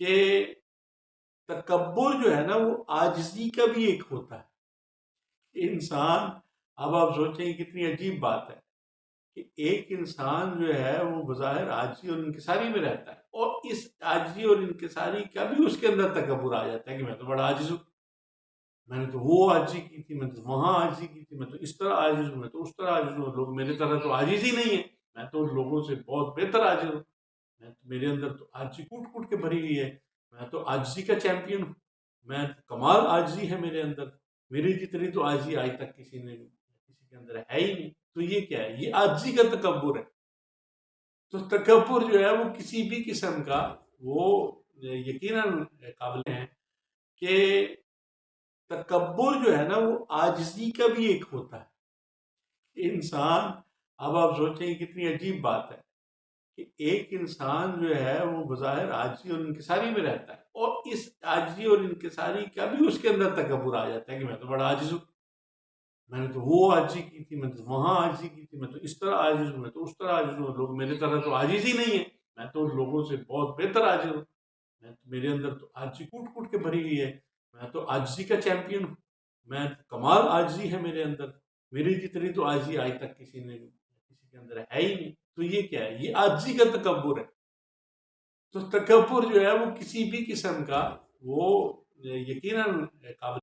کہ تکبر جو ہے نا وہ عاجزی کا بھی ایک ہوتا ہے انسان. اب آپ سوچیں کتنی عجیب بات ہے کہ ایک انسان جو ہے وہ بظاہر عاجزی اور انکساری میں رہتا ہے، اور اس عاجزی اور انکساری کا بھی اس کے اندر تکبر آ جاتا ہے کہ میں تو بڑا عاجز ہوں، میں نے تو وہ عاجزی کی تھی، میں نے تو وہاں عاجزی کی تھی، میں تو اس طرح عاجز ہوں، میں تو اس طرح عاجز ہوں، لوگ میرے طرح تو عاجز ہی نہیں ہے، میں تو لوگوں سے بہت بہتر عاجز ہوں، میرے اندر تو عاجزی کوٹ کوٹ کے بھری ہوئی ہے، میں تو عاجزی کا چیمپئن ہوں، میں کمال عاجزی ہے میرے اندر، میری جتنی تو عاجزی آج تک کسی کے اندر ہے ہی نہیں. تو یہ کیا ہے؟ یہ عاجزی کا تکبر ہے. تو تکبر جو ہے وہ کسی بھی قسم کا وہ یقیناً قابل ہے کہ تکبر جو ہے نا وہ عاجزی کا بھی ایک ہوتا ہے انسان. اب آپ سوچیں کتنی عجیب بات ہے کہ ایک انسان جو ہے وہ بظاہر عاجزی اور انکساری میں رہتا ہے، اور اس عاجزی اور انکساری کا بھی اس کے اندر تکبر آ جاتا ہے کہ میں تو بڑا عاجز ہوں، میں نے تو وہ عاجزی کی تھی، میں نے تو وہاں عاجزی کی تھی، میں تو اس طرح عاجز ہوں، میں تو اس طرح عاجز ہوں، لوگ میرے طرح تو عاجز ہی نہیں ہے، میں تو لوگوں سے بہت بہتر عاجز ہوں، میرے اندر تو عاجزی کوٹ کوٹ کے بھری ہوئی ہے، میں تو عاجزی کا چیمپئن ہوں، میں کمال عاجزی ہے میرے اندر، میری جتنی تو عاجزی آج تک کسی کے اندر ہے ہی نہیں. تو یہ کیا ہے؟ یہ عاجزی کا تکبر ہے. تو تکبر جو ہے وہ کسی بھی قسم کا وہ یقیناً قابل